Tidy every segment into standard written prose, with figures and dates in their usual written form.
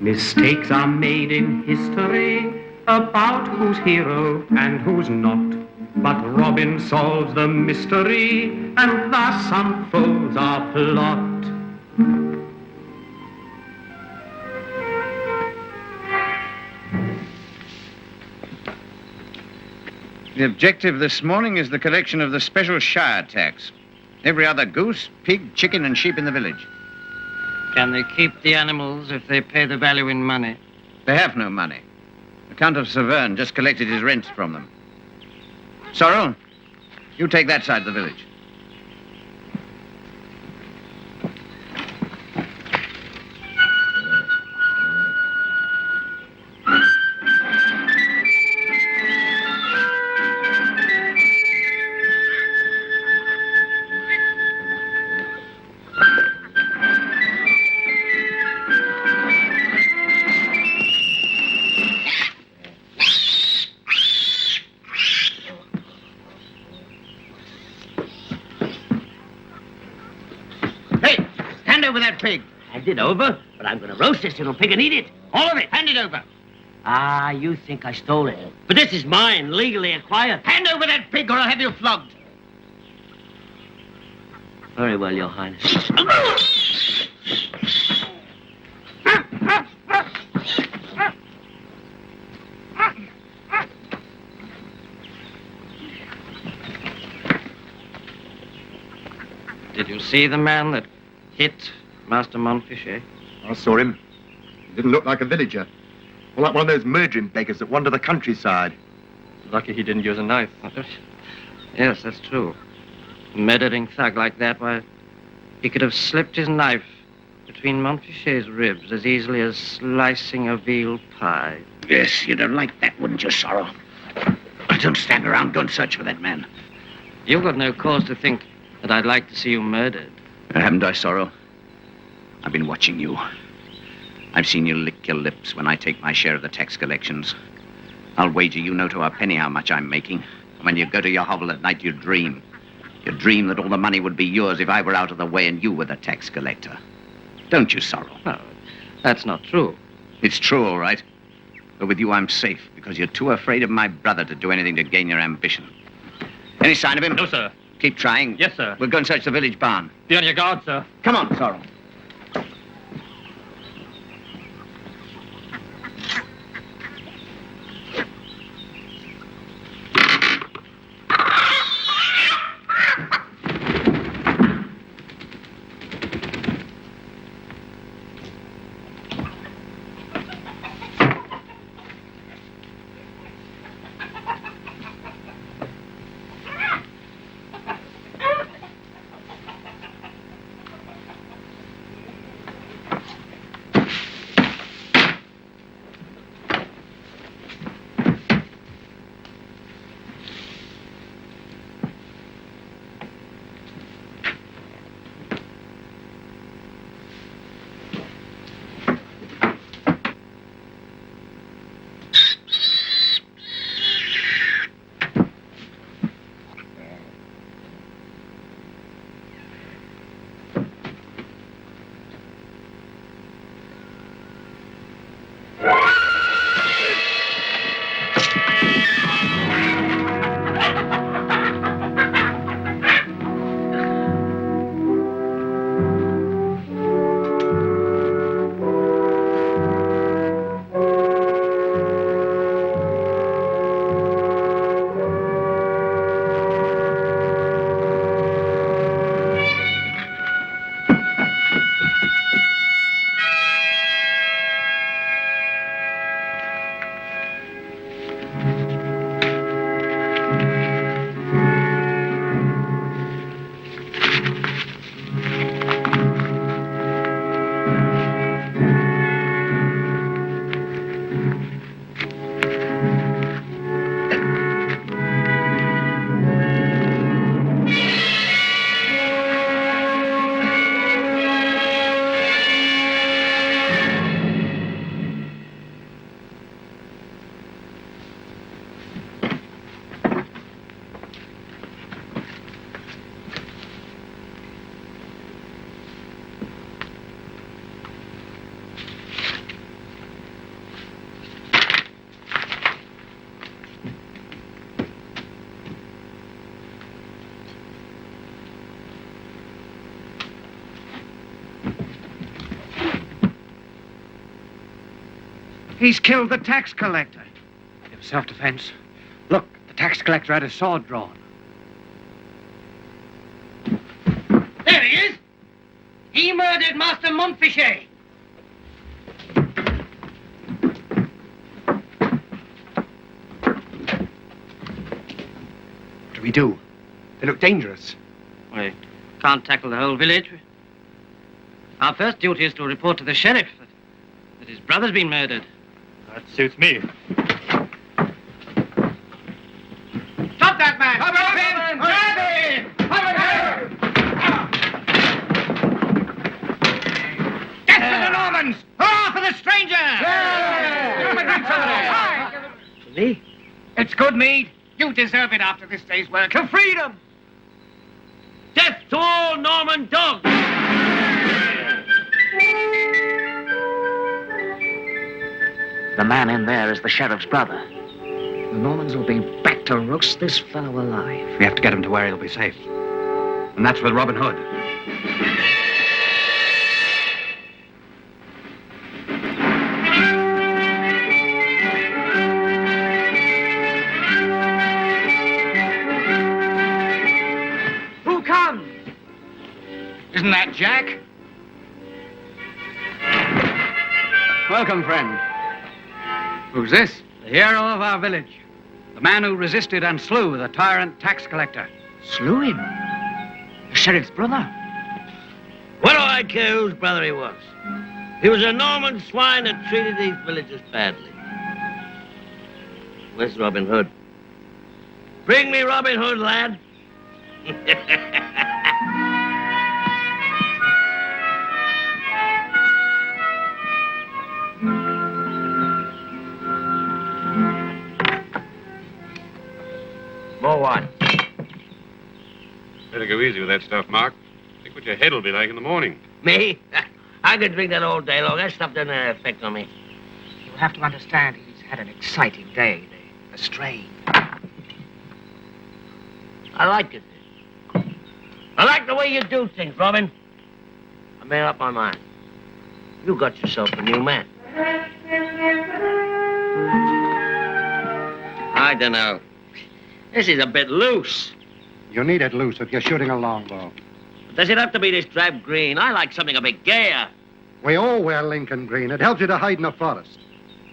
Mistakes are made in history about who's hero and who's not. But Robin solves the mystery and thus unfolds our plot. The objective this morning is the collection of the special shire tax. Every other goose, pig, chicken, and sheep in the village. Can they keep the animals if they pay the value in money? They have no money. The Count of Severn just collected his rents from them. Sorrel, you take that side of the village. Pig. Hand it over, but I'm going to roast this little pig and eat it. All of it. Hand it over. Ah, you think I stole it. But this is mine, legally acquired. Hand over that pig or I'll have you flogged. Very well, Your Highness. Did you see the man that hit Master Montichet? I saw him. He didn't look like a villager. More like one of those murdering beggars that wander the countryside. Lucky he didn't use a knife. Yes, that's true. A murdering thug like that, why, he could have slipped his knife between Montichet's ribs as easily as slicing a veal pie. Yes, you'd have liked that, wouldn't you, Sorrow? Don't stand around. Don't search for that man. You've got no cause to think that I'd like to see you murdered. Haven't I, Sorrow? I've been watching you. I've seen you lick your lips when I take my share of the tax collections. I'll wager you know to a penny how much I'm making. And when you go to your hovel at night, you dream. You dream that all the money would be yours if I were out of the way and you were the tax collector. Don't you, Sorrow? No, that's not true. It's true, all right. But with you, I'm safe, because you're too afraid of my brother to do anything to gain your ambition. Any sign of him? No, sir. Keep trying. Yes, sir. We'll go and search the village barn. Be on your guard, sir. Come on, Sorrow. He's killed the tax collector. It was self-defense. Look, the tax collector had his sword drawn. There he is! He murdered Master Montichet. What do we do? They look dangerous. We can't tackle the whole village. Our first duty is to report to the sheriff that his brother's been murdered. That suits me. Stop that man! Death to the Normans! Hurrah for the stranger! For me? It's good mead. You deserve it after this day's work. To freedom! Death to all Norman dogs! The man in there is the sheriff's brother. The Normans will be back to roast this fellow alive. We have to get him to where he'll be safe. And that's with Robin Hood. Who comes? Isn't that Jack? Welcome, friend. Who's this? The hero of our village. The man who resisted and slew the tyrant tax collector. Slew him? The sheriff's brother? What do I care whose brother he was? He was a Norman swine that treated these villagers badly. Where's Robin Hood? Bring me Robin Hood, lad. More wine. Better go easy with that stuff, Mark. Think what your head will be like in the morning. Me? I could drink that all day long. That stuff doesn't have an effect on me. You'll have to understand he's had an exciting day. The strain. I like it. I like the way you do things, Robin. I made up my mind. You got yourself a new man. I don't know. This is a bit loose. You need it loose if you're shooting a longbow. Does it have to be this drab green? I like something a bit gayer. We all wear Lincoln green. It helps you to hide in the forest.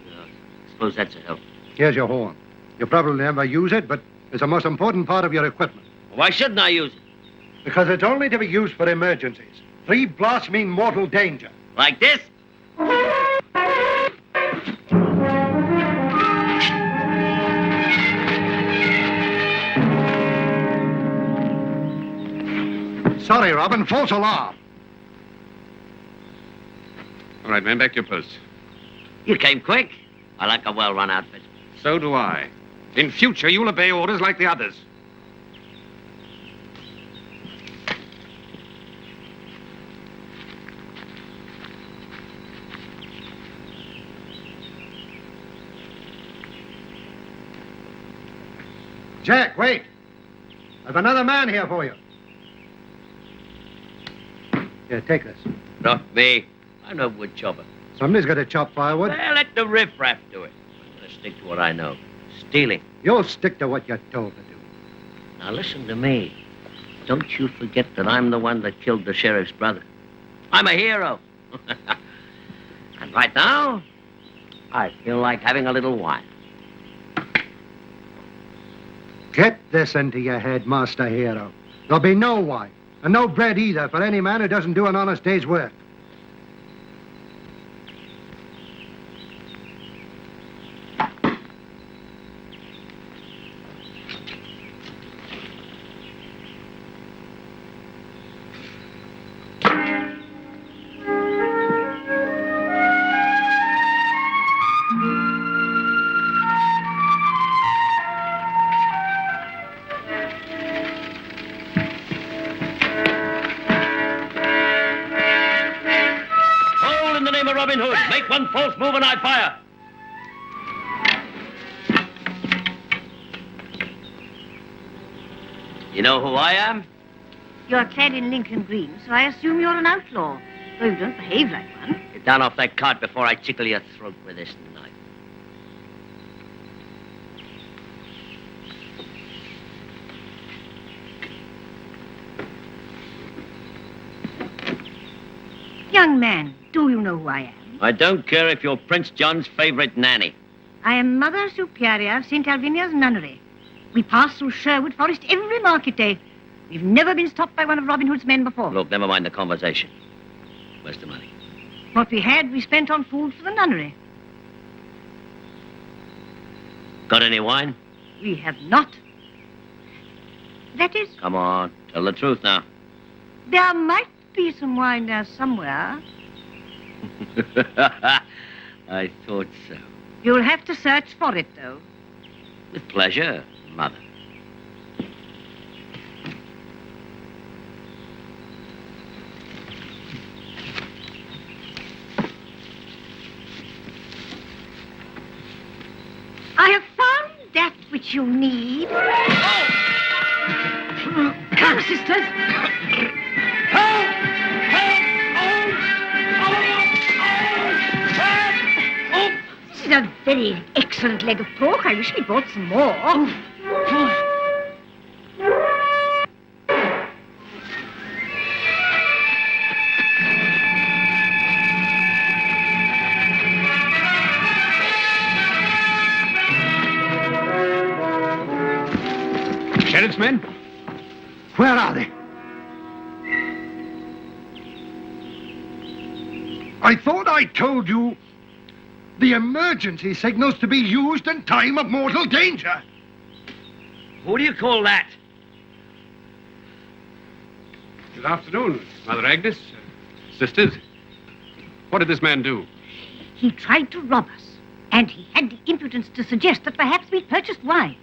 I suppose that's a help. Here's your horn. You probably never use it, but it's the most important part of your equipment. Why shouldn't I use it? Because it's only to be used for emergencies. 3 blasts mean mortal danger. Like this? Sorry, Robin. False alarm. All right, man, back to your posts. You came quick. I like a well-run outfit. So do I. In future, you'll obey orders like the others. Jack, wait. I've another man here for you. Here, take this. Not me. I'm no wood chopper. Somebody's got to chop firewood. Well, let the riffraff do it. I'm going to stick to what I know. Stealing. You'll stick to what you're told to do. Now, listen to me. Don't you forget that I'm the one that killed the sheriff's brother. I'm a hero. And right now, I feel like having a little wine. Get this into your head, Master Hero. There'll be no wine, and no bread either for any man who doesn't do an honest day's work. Robin Hood. Make one false move and I fire. You know who I am? You're clad in Lincoln green, so I assume you're an outlaw. Though you don't behave like one. Get down off that cart before I tickle your throat with this knife. Young man, do you know who I am? I don't care if you're Prince John's favorite nanny. I am Mother Superior of St. Alvinia's Nunnery. We pass through Sherwood Forest every market day. We've never been stopped by one of Robin Hood's men before. Look, never mind the conversation. Where's the money? What we had, we spent on food for the nunnery. Got any wine? We have not. That is, Come on, tell the truth now. there might be some wine there somewhere. I thought so. You'll have to search for it, though. With pleasure, Mother. I have found that which you need. Come, sisters. This is a very excellent leg of pork. I wish we bought some more. Sheriff's men? Where are they? I thought I told you the emergency signal's to be used in time of mortal danger. What do you call that? Good afternoon, Mother Agnes. Sisters. What did this man do? He tried to rob us, and he had the impudence to suggest that perhaps we'd purchased wine.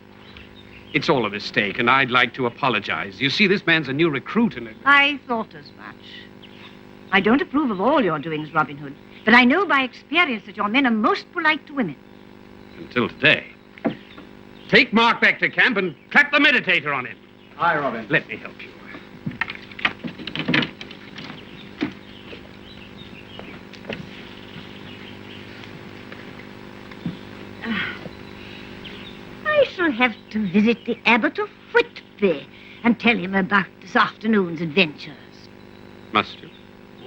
It's all a mistake, and I'd like to apologize. You see, this man's a new recruit, and... I thought as much. I don't approve of all your doings, Robin Hood, but I know by experience that your men are most polite to women. Until today. Take Mark back to camp and clap the meditator on him. Aye, Robin. Let me help you. I shall have to visit the Abbot of Whitby and tell him about this afternoon's adventures. Must you?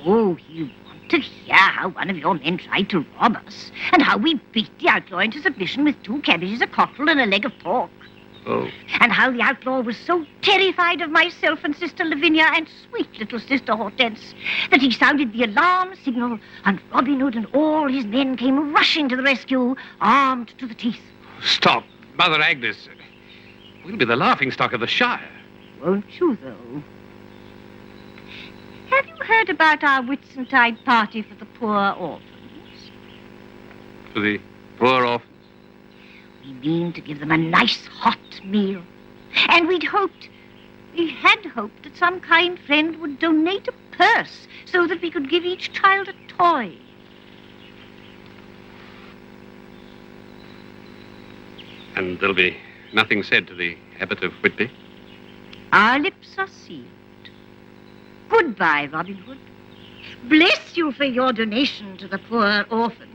Oh, he'll want to hear how one of your men tried to rob us and how we beat the outlaw into submission with 2 cabbages, a cottle, and a leg of pork. Oh. And how the outlaw was so terrified of myself and Sister Lavinia and sweet little Sister Hortense that he sounded the alarm signal, and Robin Hood and all his men came rushing to the rescue, armed to the teeth. Stop, Mother Agnes. We'll be the laughingstock of the Shire. Won't you, though? Have you heard about our Whitsuntide party for the poor orphans? For the poor orphans? We mean to give them a nice hot meal. And we had hoped that some kind friend would donate a purse so that we could give each child a toy. And there'll be nothing said to the Abbot of Whitby? Our lips are sealed. Goodbye, Robin Hood. Bless you for your donation to the poor orphans.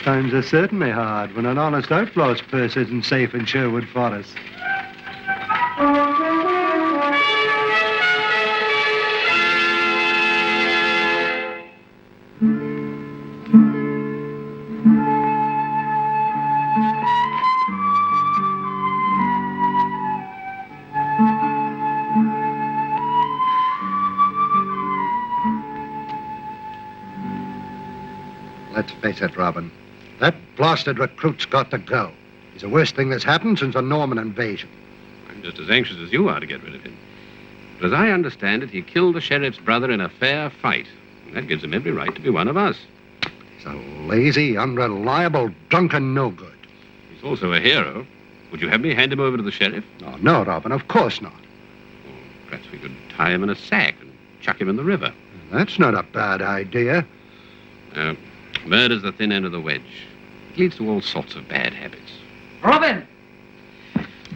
Times are certainly hard when an honest outlaw's purse isn't safe in Sherwood Forest. Let's face it, Robin. That blasted recruit's got to go. He's the worst thing that's happened since the Norman invasion. I'm just as anxious as you are to get rid of him. But as I understand it, he killed the sheriff's brother in a fair fight. And that gives him every right to be one of us. He's a lazy, unreliable, drunken no-good. He's also a hero. Would you have me hand him over to the sheriff? Oh, no, Robin, of course not. Or perhaps we could tie him in a sack and chuck him in the river. That's not a bad idea. Murder's the thin end of the wedge. It leads to all sorts of bad habits. Robin!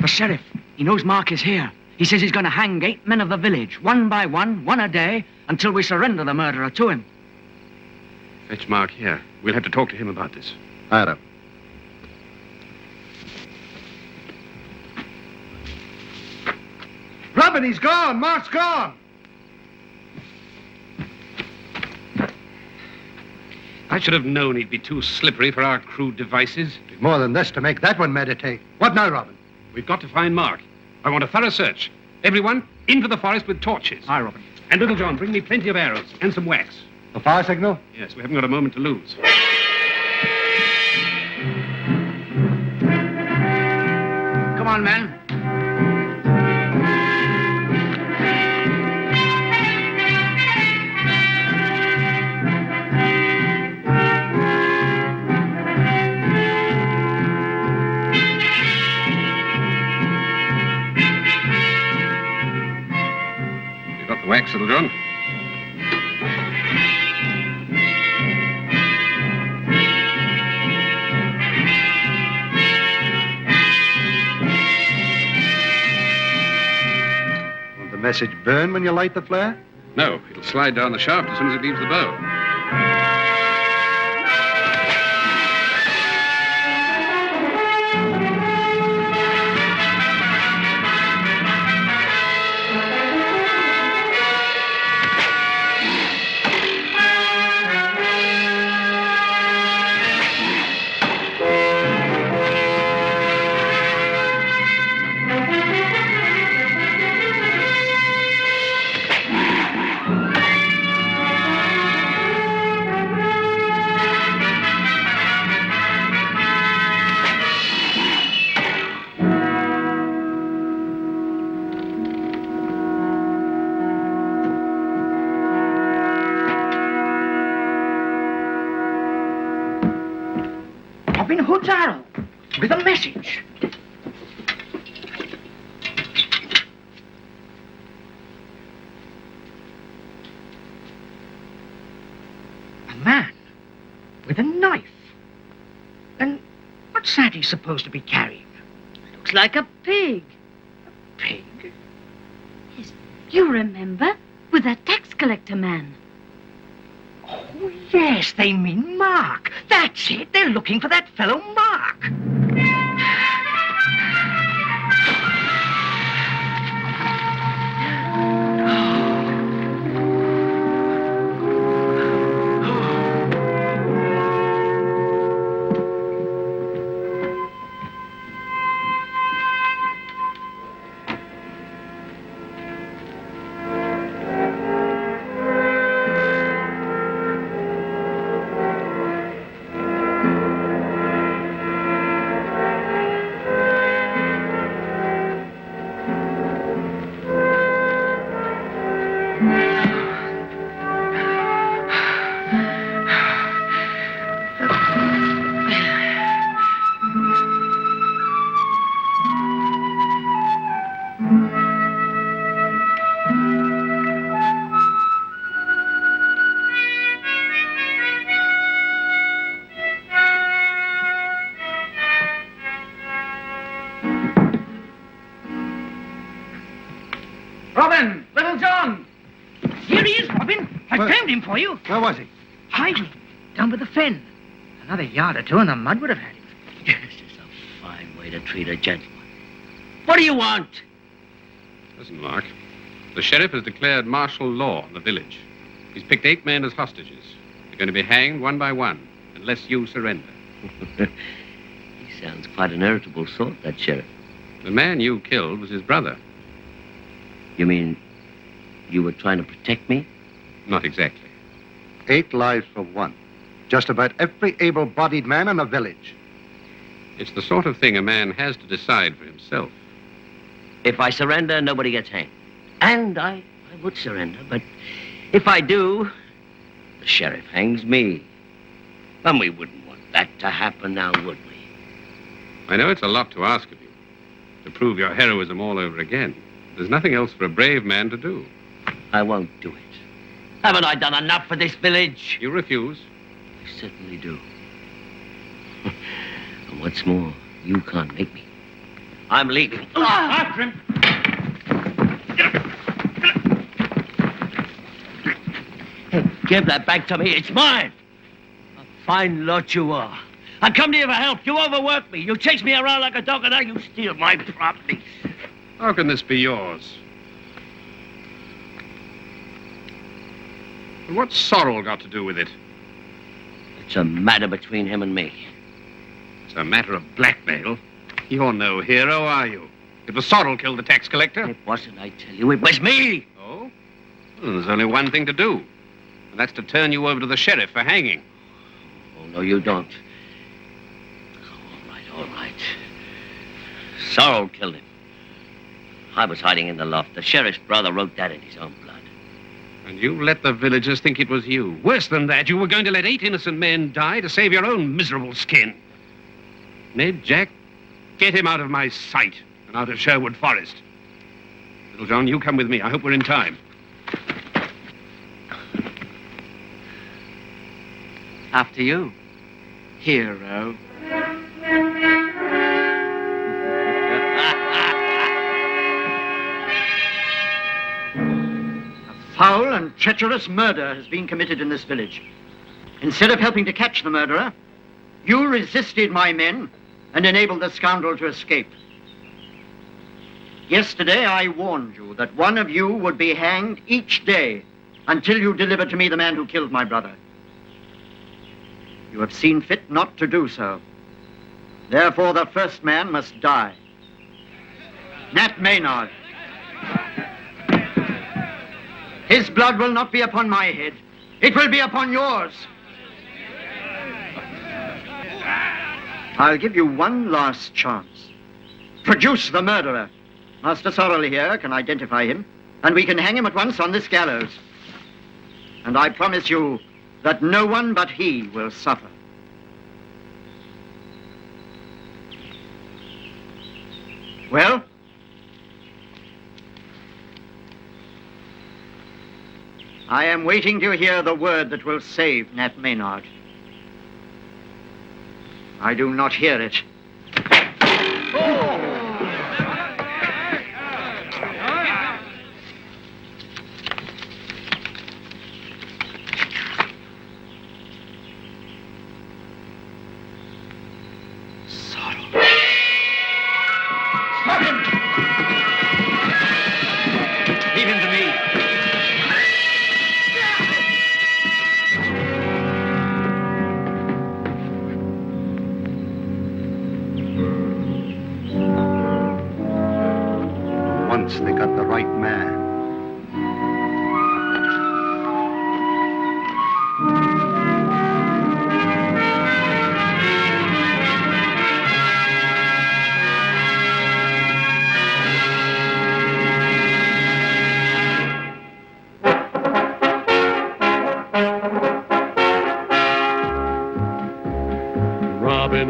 The sheriff. He knows Mark is here. He says he's going to hang 8 men of the village, one by one a day, until we surrender the murderer to him. Fetch Mark here. We'll have to talk to him about this. Adam. Robin, he's gone. Mark's gone. I should have known he'd be too slippery for our crude devices. More than this to make that one meditate. What now, Robin? We've got to find Mark. I want a thorough search. Everyone, into the forest with torches. Aye, Robin. And Little John, bring me plenty of arrows and some wax. The fire signal? Yes, we haven't got a moment to lose. Come on, men. You got the wax, Little John? Will the message burn when you light the flare? No, it'll slide down the shaft as soon as it leaves the bow. Robin Hood's arrow with a message. A man with a knife. And what's that he's supposed to be carrying? Looks like a pig. A pig? Yes, you remember? With that tax collector man. Oh, yes, they mean Mark. That's it. They're looking for that fellow Mark. Robin! Little John! Here he is, Robin. I found him for you. Where was he? Hiding. Down by the fen. Another yard or two and the mud would have had him. This is a fine way to treat a gentleman. What do you want? Listen, Mark. The sheriff has declared martial law in the village. He's picked 8 men as hostages. They're going to be hanged one by one, unless you surrender. He sounds quite an irritable sort, that sheriff. The man you killed was his brother. You mean you were trying to protect me? Not exactly. 8 lives for one. Just about every able-bodied man in the village. It's the sort of thing a man has to decide for himself. If I surrender, nobody gets hanged. And I would surrender, but if I do, the sheriff hangs me. And we wouldn't want that to happen now, would we? I know it's a lot to ask of you, to prove your heroism all over again. There's nothing else for a brave man to do. I won't do it. Haven't I done enough for this village? You refuse? I certainly do. And what's more, you can't make me. I'm leaving. After him. Hey, give that back to me. It's mine. A fine lot you are. I come to you for help. You overwork me. You chase me around like a dog, and now you steal my property. How can this be yours? And what's Sorrel got to do with it? It's a matter between him and me. It's a matter of blackmail. You're no hero, are you? It was Sorrel killed the tax collector. It wasn't, I tell you. It was me. Oh? Well, there's only one thing to do. And that's to turn you over to the sheriff for hanging. Oh, no, you don't. All right. Sorrel killed him. I was hiding in the loft. The sheriff's brother wrote that in his own blood. And you let the villagers think it was you. Worse than that, you were going to let 8 innocent men die to save your own miserable skin. Ned, Jack, get him out of my sight and out of Sherwood Forest. Little John, you come with me. I hope we're in time. After you, hero. A foul and treacherous murder has been committed in this village. Instead of helping to catch the murderer, you resisted my men and enabled the scoundrel to escape. Yesterday, I warned you that one of you would be hanged each day until you delivered to me the man who killed my brother. You have seen fit not to do so. Therefore, the first man must die. Nat Maynard. His blood will not be upon my head. It will be upon yours. I'll give you one last chance. Produce the murderer. Master Sorrel here can identify him, and we can hang him at once on this gallows. And I promise you that no one but he will suffer. Well? I am waiting to hear the word that will save Nat Maynard. I do not hear it. They got the right man. Robin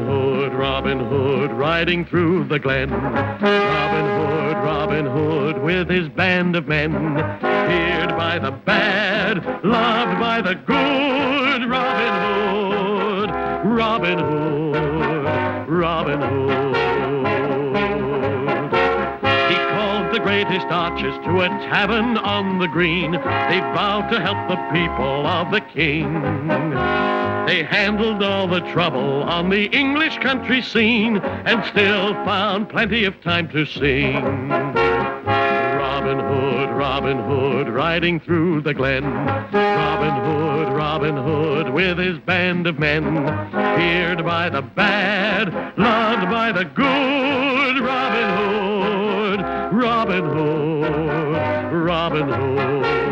Hood, riding through the glen. Robin Hood, with his band of men. Feared by the bad, loved by the good. Robin Hood. He called the greatest archers to a tavern on the green. They vowed to help the people of the king. They handled all the trouble on the English country scene and still found plenty of time to sing. Robin Hood, riding through the glen. Robin Hood, with his band of men. Feared by the bad, loved by the good. Robin Hood.